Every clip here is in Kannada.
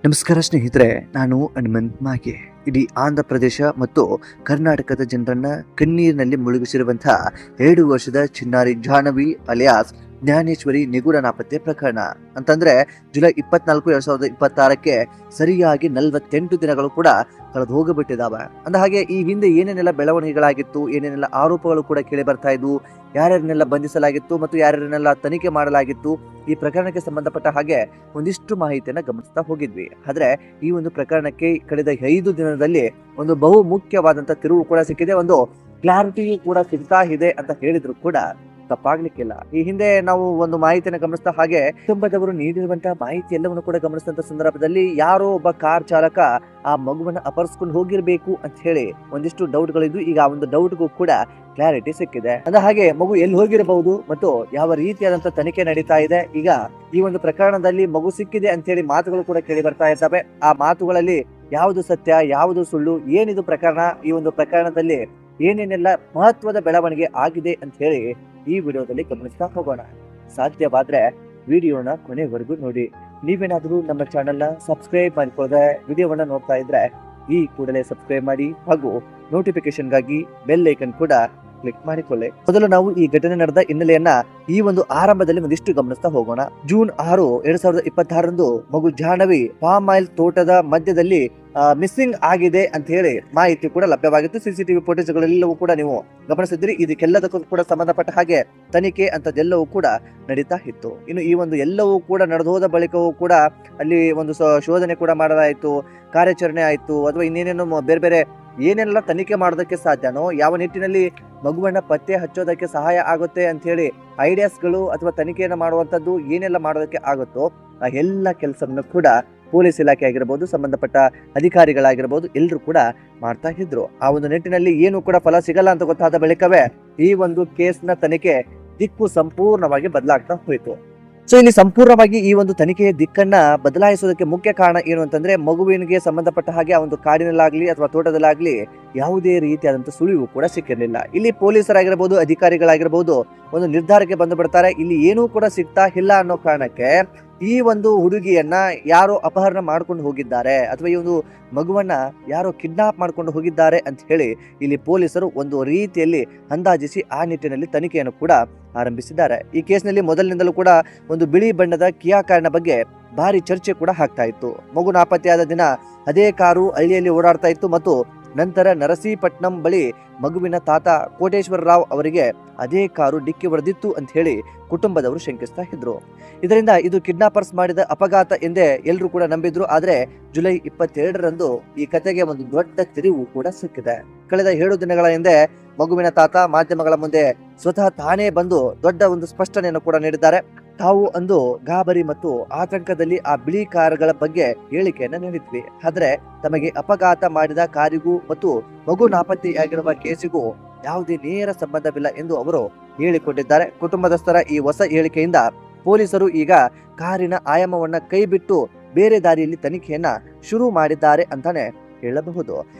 ನಮಸ್ಕಾರ ಸ್ನೇಹಿತರೆ, ನಾನು ಹನುಮಂತ್ ಮಾಗೆ. ಇಡೀ ಆಂಧ್ರ ಪ್ರದೇಶ ಮತ್ತು ಕರ್ನಾಟಕದ ಜನರನ್ನ ಕಣ್ಣೀರಿನಲ್ಲಿ ಮುಳುಗಿಸಿರುವಂತಹ 2 ವರ್ಷದ ಚಿನ್ನಾರಿ ಜಾಹ್ನವಿ ಅಲಿಯಾಸ್ ಜ್ಞಾನೇಶ್ವರಿ ನಿಗೂಢ ನಾಪತ್ತೆ ಪ್ರಕರಣ ಅಂತಂದ್ರೆ ಜುಲೈ 24, 2026ಕ್ಕೆ ಸರಿಯಾಗಿ 48 ದಿನಗಳು ಕೂಡ ಕಳೆದು ಹೋಗಿಬಿಟ್ಟಿದಾವೆ. ಅಂದ ಹಾಗೆ ಈ ಹಿಂದೆ ಏನೇನೆಲ್ಲ ಬೆಳವಣಿಗೆಗಳಾಗಿತ್ತು, ಏನೇನೆಲ್ಲ ಆರೋಪಗಳು ಕೂಡ ಕೇಳಿ ಬರ್ತಾ ಇದ್ವು, ಯಾರ್ಯಾರನ್ನೆಲ್ಲ ಬಂಧಿಸಲಾಗಿತ್ತು ಮತ್ತು ಯಾರ್ಯಾರನ್ನೆಲ್ಲ ತನಿಖೆ ಮಾಡಲಾಗಿತ್ತು, ಈ ಪ್ರಕರಣಕ್ಕೆ ಸಂಬಂಧಪಟ್ಟ ಹಾಗೆ ಒಂದಿಷ್ಟು ಮಾಹಿತಿಯನ್ನ ಗಮನಿಸ್ತಾ ಹೋಗಿದ್ವಿ. ಆದ್ರೆ ಈ ಒಂದು ಪ್ರಕರಣಕ್ಕೆ ಕಳೆದ 5 ದಿನದಲ್ಲಿ ಒಂದು ಬಹು ಮುಖ್ಯವಾದಂತ ತಿರುವು ಕೂಡ ಸಿಕ್ಕಿದೆ, ಒಂದು ಕ್ಲಾರಿಟಿ ಕೂಡ ಸಿಗ್ತಾ ಇದೆ ಅಂತ ಹೇಳಿದ್ರು ಕೂಡ ತಪ್ಪಾಗ್ಲಿಕ್ಕಿಲ್ಲ. ಈ ಹಿಂದೆ ನಾವು ಒಂದು ಮಾಹಿತಿಯನ್ನು ಗಮನಿಸಿದ ಹಾಗೆ ಕುಟುಂಬದವರು ನೀಡಿರುವಂತಹ ಮಾಹಿತಿ ಎಲ್ಲವನ್ನು ಕೂಡ ಗಮನಿಸಿದಂತ ಸಂದರ್ಭದಲ್ಲಿ ಯಾರೋ ಒಬ್ಬ ಕಾರ್ ಚಾಲಕ ಆ ಮಗುವನ್ನ ಅಪಹರಿಸ್ಕೊಂಡು ಹೋಗಿರ್ಬೇಕು ಅಂತ ಹೇಳಿ ಒಂದಿಷ್ಟು ಡೌಟ್ಗಳಿದ್ವು. ಈಗ ಆ ಒಂದು ಡೌಟ್ಗೂ ಕೂಡ ಕ್ಲಾರಿಟಿ ಸಿಕ್ಕಿದೆ. ಅಂದ ಹಾಗೆ ಮಗು ಎಲ್ಲಿ ಹೋಗಿರಬಹುದು ಮತ್ತು ಯಾವ ರೀತಿಯಾದಂತ ತನಿಖೆ ನಡೀತಾ ಇದೆ. ಈಗ ಈ ಒಂದು ಪ್ರಕರಣದಲ್ಲಿ ಮಗು ಸಿಕ್ಕಿದೆ ಅಂತ ಹೇಳಿ ಮಾತುಗಳು ಕೂಡ ಕೇಳಿ ಬರ್ತಾ ಇದ್ದಾವೆ. ಆ ಮಾತುಗಳಲ್ಲಿ ಯಾವುದು ಸತ್ಯ, ಯಾವುದು ಸುಳ್ಳು, ಏನಿದು ಪ್ರಕರಣ, ಈ ಒಂದು ಪ್ರಕರಣದಲ್ಲಿ ಏನೇನೆಲ್ಲ ಮಹತ್ವದ ಬೆಳವಣಿಗೆ ಆಗಿದೆ ಅಂತ ಹೇಳಿ ಈ ವಿಡಿಯೋದಲ್ಲಿ ಗಮನಿಸ್ತಾ ಹೋಗೋಣ. ಸಾಧ್ಯವಾದ್ರೆ ವಿಡಿಯೋನ ಕೊನೆವರೆಗೂ ನೋಡಿ. ನೀವೇನಾದ್ರೂ ನಮ್ಮ ಚಾನೆಲ್ನ ಸಬ್ಸ್ಕ್ರೈಬ್ ಮಾಡಿಕೊಳ್ಳದೆ ವಿಡಿಯೋವನ್ನ ನೋಡ್ತಾ ಇದ್ರೆ ಈ ಕೂಡಲೇ ಸಬ್ಸ್ಕ್ರೈಬ್ ಮಾಡಿ ಹಾಗೂ ನೋಟಿಫಿಕೇಶನ್ಗಾಗಿ ಬೆಲ್ ಐಕನ್ ಕೂಡ ಕ್ಲಿಕ್ ಮಾಡಿಕೊಳ್ಳಿ. ಮೊದಲು ನಾವು ಈ ಘಟನೆ ನಡೆದ ಹಿನ್ನೆಲೆಯನ್ನ ಈ ಒಂದು ಆರಂಭದಲ್ಲಿ ಒಂದಿಷ್ಟು ಗಮನಿಸ್ತಾ ಹೋಗೋಣ. ಜೂನ್ 6, 2026ರಂದು ಮಗು ಜಾಹ್ನವಿ ಪಾಮ್ ಆಯಿಲ್ ತೋಟದ ಮಧ್ಯದಲ್ಲಿ ಮಿಸ್ಸಿಂಗ್ ಆಗಿದೆ ಅಂತ ಹೇಳಿ ಮಾಹಿತಿ ಕೂಡ ಲಭ್ಯವಾಗಿತ್ತು. ಸಿಸಿಟಿವಿ ಫುಟೇಜ್ಗಳೆಲ್ಲವೂ ಕೂಡ ನೀವು ಗಮನಿಸಿದ್ರಿ. ಇದಕ್ಕೆಲ್ಲದಕ್ಕೂ ಕೂಡ ಸಂಬಂಧಪಟ್ಟ ಹಾಗೆ ತನಿಖೆ ಅಂತದೆಲ್ಲವೂ ಕೂಡ ನಡೀತಾ ಇತ್ತು. ಇನ್ನು ಈ ಒಂದು ಎಲ್ಲವೂ ಕೂಡ ನಡೆದು ಹೋದ ಬಳಿಕವೂ ಕೂಡ ಅಲ್ಲಿ ಒಂದು ಶೋಧನೆ ಕೂಡ ಮಾಡಲಾಯಿತು, ಕಾರ್ಯಾಚರಣೆ ಆಯ್ತು, ಅಥವಾ ಇನ್ನೇನೇನೋ ಬೇರೆ ಬೇರೆ ಏನೆಲ್ಲ ತನಿಖೆ ಮಾಡೋದಕ್ಕೆ ಸಾಧ್ಯನೋ, ಯಾವ ನಿಟ್ಟಿನಲ್ಲಿ ಮಗುವನ್ನ ಪತ್ತೆ ಹಚ್ಚೋದಕ್ಕೆ ಸಹಾಯ ಆಗುತ್ತೆ ಅಂತ ಹೇಳಿ ಐಡಿಯಾಸ್ಗಳು ಅಥವಾ ತನಿಖೆಯನ್ನು ಮಾಡುವಂತದ್ದು ಏನೆಲ್ಲ ಮಾಡೋದಕ್ಕೆ ಆಗುತ್ತೋ ಆ ಎಲ್ಲ ಕೆಲಸವನ್ನು ಕೂಡ ಪೊಲೀಸ್ ಇಲಾಖೆ ಆಗಿರ್ಬೋದು, ಸಂಬಂಧಪಟ್ಟ ಅಧಿಕಾರಿಗಳಾಗಿರ್ಬೋದು, ಎಲ್ಲರೂ ಕೂಡ ಮಾಡ್ತಾ ಇದ್ರು. ಆ ಒಂದು ನಿಟ್ಟಿನಲ್ಲಿ ಏನು ಕೂಡ ಫಲ ಸಿಗಲ್ಲ ಅಂತ ಗೊತ್ತಾದ ಬಳಿಕವೇ ಈ ಒಂದು ಕೇಸ್ನ ತನಿಖೆ ದಿಕ್ಕು ಸಂಪೂರ್ಣವಾಗಿ ಬದಲಾಗ್ತಾ ಹೋಯಿತು. ಸೊ ಇಲ್ಲಿ ಸಂಪೂರ್ಣವಾಗಿ ಈ ಒಂದು ತನಿಖೆಯ ದಿಕ್ಕನ್ನ ಬದಲಾಯಿಸೋದಕ್ಕೆ ಮುಖ್ಯ ಕಾರಣ ಏನು ಅಂತಂದ್ರೆ, ಮಗುವಿನಿಗೆ ಸಂಬಂಧಪಟ್ಟ ಹಾಗೆ ಆ ಒಂದು ಕಾಡಿನಲ್ಲಾಗ್ಲಿ ಅಥವಾ ತೋಟದಲ್ಲಾಗ್ಲಿ ಯಾವುದೇ ರೀತಿಯಾದಂತ ಸುಳಿವು ಕೂಡ ಸಿಕ್ಕಿರಲಿಲ್ಲ. ಇಲ್ಲಿ ಪೊಲೀಸರಾಗಿರ್ಬೋದು, ಅಧಿಕಾರಿಗಳಾಗಿರ್ಬೋದು ಒಂದು ನಿರ್ಧಾರಕ್ಕೆ ಬಂದು ಬಿಡ್ತಾರೆ, ಇಲ್ಲಿ ಏನೂ ಕೂಡ ಸಿಗ್ತಾ ಇಲ್ಲ ಅನ್ನೋ ಕಾರಣಕ್ಕೆ ಈ ಒಂದು ಹುಡುಗಿಯನ್ನ ಯಾರೋ ಅಪಹರಣ ಮಾಡ್ಕೊಂಡು ಹೋಗಿದ್ದಾರೆ ಅಥವಾ ಈ ಒಂದು ಮಗುವನ್ನ ಯಾರೋ ಕಿಡ್ನಾಪ್ ಮಾಡ್ಕೊಂಡು ಹೋಗಿದ್ದಾರೆ ಅಂತ ಹೇಳಿ ಇಲ್ಲಿ ಪೊಲೀಸರು ಒಂದು ರೀತಿಯಲ್ಲಿ ಅಂದಾಜಿಸಿ ಆ ನಿಟ್ಟಿನಲ್ಲಿ ತನಿಖೆಯನ್ನು ಕೂಡ ಆರಂಭಿಸಿದ್ದಾರೆ. ಈ ಕೇಸ್ನಲ್ಲಿ ಮೊದಲಿನಿಂದಲೂ ಕೂಡ ಒಂದು ಬಿಳಿ ಬಣ್ಣದ ಕಿಯಾ ಕಾರಿನ ಬಗ್ಗೆ ಭಾರಿ ಚರ್ಚೆ ಕೂಡ ಆಗ್ತಾ ಇತ್ತು. ಮಗು ನಾಪತ್ತೆಯಾದ ದಿನ ಅದೇ ಕಾರು ಹಳ್ಳಿಯಲ್ಲಿ ಓಡಾಡ್ತಾ ಇತ್ತು ಮತ್ತು ನಂತರ ನರಸೀಪಟ್ನಂ ಬಳಿ ಮಗುವಿನ ತಾತ ಕೋಟೇಶ್ವರ ರಾವ್ ಅವರಿಗೆ ಅದೇ ಕಾರು ಡಿಕ್ಕಿ ಹೊಡೆದಿತ್ತು ಅಂತ ಹೇಳಿ ಕುಟುಂಬದವರು ಶಂಕಿಸ್ತಾ ಇದ್ರು. ಇದರಿಂದ ಇದು ಕಿಡ್ನಾಪರ್ಸ್ ಮಾಡಿದ ಅಪಘಾತ ಎಂದೇ ಎಲ್ಲರೂ ಕೂಡ ನಂಬಿದ್ರು. ಆದ್ರೆ ಜುಲೈ 22ರಂದು ಈ ಕತೆಗೆ ಒಂದು ದೊಡ್ಡ ತಿರುವು ಕೂಡ ಸಿಕ್ಕಿದೆ. ಕಳೆದ 7 ದಿನಗಳ ಹಿಂದೆ ಮಗುವಿನ ತಾತ ಮಾಧ್ಯಮಗಳ ಮುಂದೆ ಸ್ವತಃ ತಾನೇ ಬಂದು ದೊಡ್ಡ ಒಂದು ಸ್ಪಷ್ಟನೆಯನ್ನು ಕೂಡ ನೀಡಿದ್ದಾರೆ. ತಾವು ಅಂದು ಗಾಬರಿ ಮತ್ತು ಆತಂಕದಲ್ಲಿ ಆ ಬಿಳಿ ಕಾರುಗಳ ಬಗ್ಗೆ ಹೇಳಿಕೆಯನ್ನ ನೀಡಿದ್ವಿ. ಆದ್ರೆ ತಮಗೆ ಅಪಘಾತ ಮಾಡಿದ ಕಾರಿಗೂ ಮತ್ತು ಮಗು ನಾಪತ್ತೆಯಾಗಿರುವ ಕೇಸಿಗೂ ಯಾವುದೇ ನೇರ ಸಂಬಂಧವಿಲ್ಲ ಎಂದು ಅವರು ಹೇಳಿಕೊಂಡಿದ್ದಾರೆ. ಕುಟುಂಬದಸ್ಥರ ಈ ಹೊಸ ಹೇಳಿಕೆಯಿಂದ ಪೊಲೀಸರು ಈಗ ಕಾರಿನ ಆಯಾಮವನ್ನ ಕೈ ಬಿಟ್ಟು ಬೇರೆ ದಾರಿಯಲ್ಲಿ ತನಿಖೆಯನ್ನ ಶುರು ಮಾಡಿದ್ದಾರೆ ಅಂತಾನೆ ಹೇಳಬಹುದು.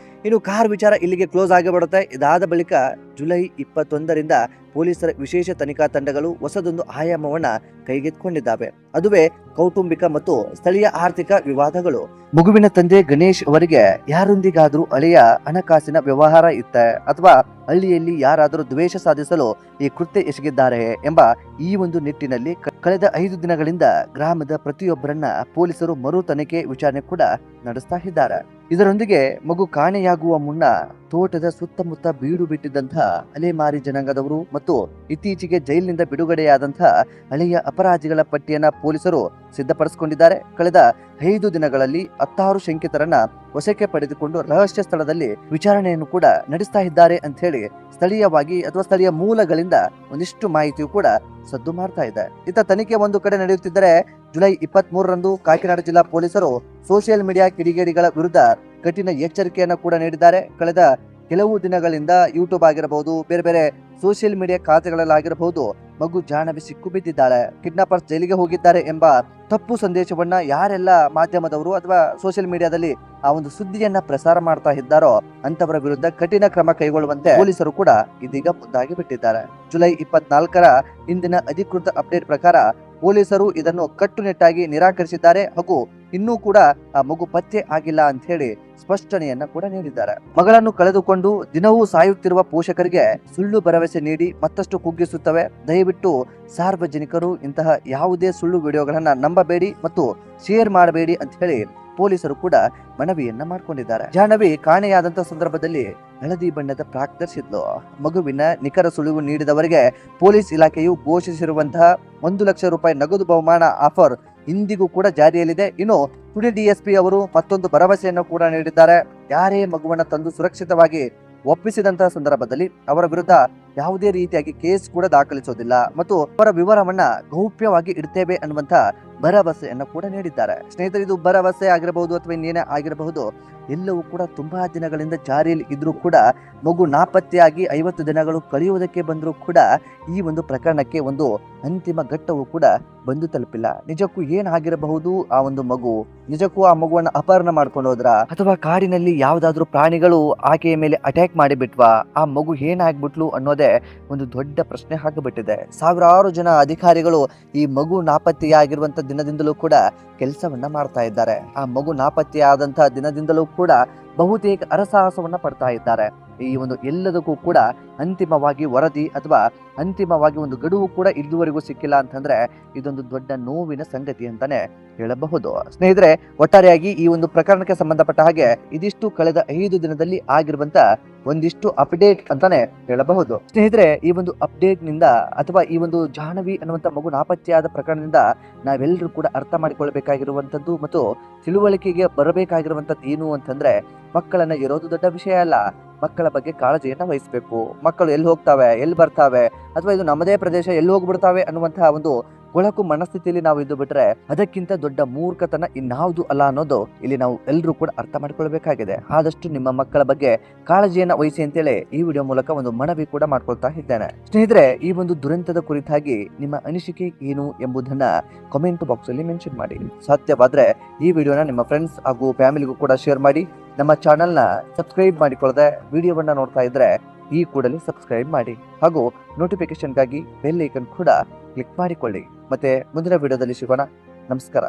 ಇನ್ನು ಕಾರ್ ವಿಚಾರ ಇಲ್ಲಿಗೆ ಕ್ಲೋಸ್ ಆಗಿಬಿಡುತ್ತೆ. ಇದಾದ ಬಳಿಕ ಜುಲೈ 21ರಿಂದ ಪೊಲೀಸರ ವಿಶೇಷ ತನಿಖಾ ತಂಡಗಳು ಹೊಸದೊಂದು ಆಯಾಮವನ್ನ ಕೈಗೆತ್ತಿಕೊಂಡಿದ್ದಾವೆ. ಅದುವೇ ಕೌಟುಂಬಿಕ ಮತ್ತು ಸ್ಥಳೀಯ ಆರ್ಥಿಕ ವಿವಾದಗಳು. ಮಗುವಿನ ತಂದೆ ಗಣೇಶ್ ಅವರಿಗೆ ಯಾರೊಂದಿಗಾದ್ರೂ ಹಳೆಯ ಹಣಕಾಸಿನ ವ್ಯವಹಾರ ಇತ್ತೆ ಅಥವಾ ಹಳ್ಳಿಯಲ್ಲಿ ಯಾರಾದರೂ ದ್ವೇಷ ಸಾಧಿಸಲು ಈ ಕೃತ್ಯ ಎಸಗಿದ್ದಾರೆ ಎಂಬ ಈ ಒಂದು ನಿಟ್ಟಿನಲ್ಲಿ ಕಳೆದ 5 ದಿನಗಳಿಂದ ಗ್ರಾಮದ ಪ್ರತಿಯೊಬ್ಬರನ್ನ ಪೊಲೀಸರು ಮರು ತನಿಖೆ ವಿಚಾರಣೆ ಕೂಡ ನಡೆಸ್ತಾ ಇದ್ದಾರೆ. ಇದರೊಂದಿಗೆ ಮಗು ಕಾಣೆಯಾಗುವ ಮುನ್ನ ತೋಟದ ಸುತ್ತಮುತ್ತ ಬೀಡು ಬಿಟ್ಟಿದ್ದಂತಹ ಅಲೆಮಾರಿ ಜನಾಂಗದವರು ಮತ್ತು ಇತ್ತೀಚೆಗೆ ಜೈಲಿನಿಂದ ಬಿಡುಗಡೆಯಾದಂತಹ ಹಳೆಯ ಅಪರಾಧಿಗಳ ಪಟ್ಟಿಯನ್ನ ಪೊಲೀಸರು ಸಿದ್ಧಪಡಿಸಿಕೊಂಡಿದ್ದಾರೆ. ಕಳೆದ 5 ದಿನಗಳಲ್ಲಿ 16 ಶಂಕಿತರನ್ನ ವಶಕ್ಕೆ ಪಡೆದುಕೊಂಡು ರಹಸ್ಯ ಸ್ಥಳದಲ್ಲಿ ವಿಚಾರಣೆಯನ್ನು ಕೂಡ ನಡೆಸ್ತಾ ಇದ್ದಾರೆ ಅಂತ ಹೇಳಿ ಸ್ಥಳೀಯವಾಗಿ ಅಥವಾ ಸ್ಥಳೀಯ ಮೂಲಗಳಿಂದ ಒಂದಿಷ್ಟು ಮಾಹಿತಿಯು ಕೂಡ ಸದ್ದು ಮಾಡ್ತಾ ಇದೆ. ಇತ್ತ ತನಿಖೆ ಒಂದು ಕಡೆ ನಡೆಯುತ್ತಿದ್ದರೆ ಜುಲೈ 23ರಂದು ಕಾಕಿನಾಡ ಜಿಲ್ಲಾ ಪೊಲೀಸರು ಸೋಷಿಯಲ್ ಮೀಡಿಯಾ ಕಿಡಿಗೇಡಿಗಳ ವಿರುದ್ಧ ಕಠಿಣ ಎಚ್ಚರಿಕೆಯನ್ನ ಕೂಡ ನೀಡಿದ್ದಾರೆ. ಕಳೆದ ಕೆಲವು ದಿನಗಳಿಂದ ಯೂಟ್ಯೂಬ್ ಆಗಿರಬಹುದು, ಬೇರೆ ಬೇರೆ ಸೋಷಿಯಲ್ ಮೀಡಿಯಾ ಖಾತೆಗಳಲ್ಲಾಗಿರಬಹುದು ಮಗು ಜಾಹ್ನವಿ ಸಿಕ್ಕು ಬಿದ್ದಿದ್ದಾಳೆ, ಕಿಡ್ನಾಪರ್ಸ್ ಜೈಲಿಗೆ ಹೋಗಿದ್ದಾರೆ ಎಂಬ ತಪ್ಪು ಸಂದೇಶವನ್ನ ಯಾರೆಲ್ಲ ಮಾಧ್ಯಮದವರು ಅಥವಾ ಸೋಷಿಯಲ್ ಮೀಡಿಯಾದಲ್ಲಿ ಆ ಒಂದು ಸುದ್ದಿಯನ್ನ ಪ್ರಸಾರ ಮಾಡ್ತಾ ಇದ್ದಾರೋ ಅಂತವರ ವಿರುದ್ಧ ಕಠಿಣ ಕ್ರಮ ಕೈಗೊಳ್ಳುವಂತೆ ಪೊಲೀಸರು ಕೂಡ ಇದೀಗ ಮುಂದಾಗಿ ಬಿಟ್ಟಿದ್ದಾರೆ. ಜುಲೈ 24ರ ಇಂದಿನ ಅಧಿಕೃತ ಅಪ್ಡೇಟ್ ಪ್ರಕಾರ ಪೊಲೀಸರು ಇದನ್ನು ಕಟ್ಟುನಿಟ್ಟಾಗಿ ನಿರಾಕರಿಸಿದ್ದಾರೆ ಹಾಗೂ ಇನ್ನೂ ಕೂಡ ಆ ಮಗು ಪತ್ತೆ ಆಗಿಲ್ಲ ಅಂತ ಹೇಳಿ ಸ್ಪಷ್ಟನೆಯನ್ನ ಕೂಡ ನೀಡಿದ್ದಾರೆ. ಮಗಳನ್ನು ಕಳೆದುಕೊಂಡು ದಿನವೂ ಸಾಯುತ್ತಿರುವ ಪೋಷಕರಿಗೆ ಸುಳ್ಳು ಭರವಸೆ ನೀಡಿ ಮತ್ತಷ್ಟು ಕುಗ್ಗಿಸುತ್ತವೆ. ದಯವಿಟ್ಟು ಸಾರ್ವಜನಿಕರು ಇಂತಹ ಯಾವುದೇ ಸುಳ್ಳು ವಿಡಿಯೋಗಳನ್ನ ನಂಬಬೇಡಿ ಮತ್ತು ಶೇರ್ ಮಾಡಬೇಡಿ ಅಂತ ಹೇಳಿ ಪೊಲೀಸರು ಕೂಡ ಮನವಿಯನ್ನ ಮಾಡಿಕೊಂಡಿದ್ದಾರೆ. ಜಾಹ್ನವಿ ಕಾಣೆಯಾದಂತಹ ಸಂದರ್ಭದಲ್ಲಿ ಹಳದಿ ಬಣ್ಣದ ಫ್ರಾಕ್ ಧರಿಸಿದ್ಲು. ಮಗುವಿನ ನಿಖರ ಸುಳಿವು ನೀಡಿದವರಿಗೆ ಪೊಲೀಸ್ ಇಲಾಖೆಯು ಘೋಷಿಸಿರುವಂತಹ 1 ಲಕ್ಷ ರೂಪಾಯಿ ನಗದು ಬಹುಮಾನ ಆಫರ್ ಇಂದಿಗೂ ಕೂಡ ಜಾರಿಯಲ್ಲಿದೆ. ಇನ್ನು ಪುಣೆ ಡಿಎಸ್ಪಿ ಅವರು ಮತ್ತೊಂದು ಭರವಸೆಯನ್ನು ಕೂಡ ನೀಡಿದ್ದಾರೆ. ಯಾರೇ ಮಗುವನ್ನ ತಂದು ಸುರಕ್ಷಿತವಾಗಿ ಒಪ್ಪಿಸಿದಂತಹ ಸಂದರ್ಭದಲ್ಲಿ ಅವರ ವಿರುದ್ಧ ಯಾವುದೇ ರೀತಿಯಾಗಿ ಕೇಸ್ ಕೂಡ ದಾಖಲಿಸೋದಿಲ್ಲ ಮತ್ತು ಅವರ ವಿವರವನ್ನ ಗೌಪ್ಯವಾಗಿ ಇಡ್ತೇವೆ ಅನ್ನುವಂತ ಭರವಸೆಯನ್ನು ಕೂಡ ನೀಡಿದ್ದಾರೆ. ಸ್ನೇಹಿತರೆ, ಇದು ಭರವಸೆ ಆಗಿರಬಹುದು ಅಥವಾ ಇನ್ನೇನೇ ಆಗಿರಬಹುದು, ಎಲ್ಲವೂ ಕೂಡ ತುಂಬಾ ದಿನಗಳಿಂದ ಜಾರಿಯಲ್ಲಿ ಇದ್ರೂ ಕೂಡ ಮಗು ನಾಪತ್ತೆಯಾಗಿ 50 ದಿನಗಳು ಕಳೆಯುವುದಕ್ಕೆ ಬಂದರೂ ಕೂಡ ಈ ಒಂದು ಪ್ರಕರಣಕ್ಕೆ ಒಂದು ಅಂತಿಮ ಘಟ್ಟವೂ ಕೂಡ ಬಂದು ತಲುಪಿಲ್ಲ. ನಿಜಕ್ಕೂ ಏನಾಗಿರಬಹುದು ಆ ಒಂದು ಮಗು? ನಿಜಕ್ಕೂ ಆ ಮಗುವನ್ನ ಅಪಹರಣ ಮಾಡ್ಕೊಂಡು ಹೋದ್ರ ಅಥವಾ ಕಾಡಿನಲ್ಲಿ ಯಾವ್ದಾದ್ರು ಪ್ರಾಣಿಗಳು ಆಕೆಯ ಮೇಲೆ ಅಟ್ಯಾಕ್ ಮಾಡಿಬಿಟ್ವಾ? ಆ ಮಗು ಏನಾಗ್ಬಿಟ್ಲು ಅನ್ನೋದೇ ಒಂದು ದೊಡ್ಡ ಪ್ರಶ್ನೆ ಆಗಿಬಿಟ್ಟಿದೆ. ಸಾವಿರಾರು ಜನ ಅಧಿಕಾರಿಗಳು ಈ ಮಗು ನಾಪತ್ತೆಯಾಗಿರುವಂತ ದಿನದಿಂದಲೂ ಕೂಡ ಕೆಲಸವನ್ನ ಮಾಡ್ತಾ ಇದ್ದಾರೆ. ಆ ಮಗು ನಾಪತ್ತೆಯಾದಂತಹ ದಿನದಿಂದಲೂ ಕೂಡ ಬಹುತೇಕ ಹರಸಾಹಸವನ್ನ ಪಡ್ತಾ ಇದ್ದಾರೆ. ಈ ಒಂದು ಎಲ್ಲದಕ್ಕೂ ಕೂಡ ಅಂತಿಮವಾಗಿ ವರದಿ ಅಥವಾ ಅಂತಿಮವಾಗಿ ಒಂದು ಗಡುವು ಕೂಡ ಇದುವರೆಗೂ ಸಿಕ್ಕಿಲ್ಲ ಅಂತಂದ್ರೆ ಇದೊಂದು ದೊಡ್ಡ ನೋವಿನ ಸಂಗತಿ ಅಂತಾನೆ ಹೇಳಬಹುದು. ಸ್ನೇಹಿತರೆ, ಒಟ್ಟಾರೆಯಾಗಿ ಈ ಒಂದು ಪ್ರಕರಣಕ್ಕೆ ಸಂಬಂಧಪಟ್ಟ ಹಾಗೆ ಇದಿಷ್ಟು ಕಳೆದ 5 ದಿನದಲ್ಲಿ ಆಗಿರುವಂತ ಒಂದಿಷ್ಟು ಅಪ್ಡೇಟ್ ಅಂತಾನೆ ಹೇಳಬಹುದು. ಸ್ನೇಹಿತರೆ, ಈ ಒಂದು ಅಪ್ಡೇಟ್ ನಿಂದ ಅಥವಾ ಈ ಒಂದು ಜಾಹ್ನವಿ ಅನ್ನುವಂತ ಮಗು ನಾಪತ್ತೆಯಾದ ಪ್ರಕರಣದಿಂದ ನಾವೆಲ್ಲರೂ ಕೂಡ ಅರ್ಥ ಮಾಡಿಕೊಳ್ಬೇಕಾಗಿರುವಂತದ್ದು ಮತ್ತು ತಿಳುವಳಿಕೆಗೆ ಬರಬೇಕಾಗಿರುವಂತದ್ದು ಏನು ಅಂತಂದ್ರೆ, ಮಕ್ಕಳನ್ನ ಇರೋದು ದೊಡ್ಡ ವಿಷಯ ಅಲ್ಲ. ಮಕ್ಕಳ ಬಗ್ಗೆ ಕಾಳಜಿಯನ್ನ ವಹಿಸಬೇಕು. ಮಕ್ಕಳು ಎಲ್ಲಿ ಹೋಗ್ತಾವೆ, ಎಲ್ಲಿ ಬರ್ತಾವೆ, ಅಥವಾ ಇದು ನಮ್ಮದೇ ಪ್ರದೇಶ ಎಲ್ಲಿ ಹೋಗ್ಬಿಡ್ತಾವೆ ಅನ್ನುವಂತಹ ಒಂದು ಕೊಳಕು ಮನಸ್ಥಿತಿಯಲ್ಲಿ ನಾವು ಇದ್ದು ಬಿಟ್ರೆ ಅದಕ್ಕಿಂತ ದೊಡ್ಡ ಮೂರ್ಖತನ ಇನ್ಯಾವುದು ಅಲ್ಲ ಅನ್ನೋದು ಇಲ್ಲಿ ನಾವು ಎಲ್ಲರೂ ಕೂಡ ಅರ್ಥ ಮಾಡ್ಕೊಳ್ಬೇಕಾಗಿದೆ. ಆದಷ್ಟು ನಿಮ್ಮ ಮಕ್ಕಳ ಬಗ್ಗೆ ಕಾಳಜಿಯನ್ನ ವಹಿಸಿ ಅಂತೇಳಿ ಈ ವಿಡಿಯೋ ಮೂಲಕ ಒಂದು ಮನವಿ ಕೂಡ ಮಾಡ್ಕೊಳ್ತಾ ಇದ್ದೇನೆ. ಸ್ನೇಹಿತರೆ, ಈ ಒಂದು ದುರಂತದ ಕುರಿತಾಗಿ ನಿಮ್ಮ ಅನಿಸಿಕೆ ಏನು ಎಂಬುದನ್ನ ಕಮೆಂಟ್ ಬಾಕ್ಸ್ ಅಲ್ಲಿ ಮೆನ್ಷನ್ ಮಾಡಿ. ಸಾಧ್ಯವಾದ್ರೆ ಈ ವಿಡಿಯೋನ ನಿಮ್ಮ ಫ್ರೆಂಡ್ಸ್ ಹಾಗೂ ಫ್ಯಾಮಿಲಿಗೂ ಕೂಡ ಶೇರ್ ಮಾಡಿ. ನಮ್ಮ ಚಾನೆಲ್ನ ಸಬ್ಸ್ಕ್ರೈಬ್ ಮಾಡಿಕೊಳ್ಳದೆ ವಿಡಿಯೋವನ್ನ ನೋಡ್ತಾ ಇದ್ರೆ ಈ ಕೂಡಲೇ ಸಬ್ಸ್ಕ್ರೈಬ್ ಮಾಡಿ ಹಾಗೂ ನೋಟಿಫಿಕೇಶನ್ಗಾಗಿ ಬೆಲ್ ಐಕನ್ ಕೂಡ ಕ್ಲಿಕ್ ಮಾಡಿಕೊಳ್ಳಿ. ಮತ್ತೆ ಮುಂದಿನ ವಿಡಿಯೋದಲ್ಲಿ ಸಿಗೋಣ. ನಮಸ್ಕಾರ.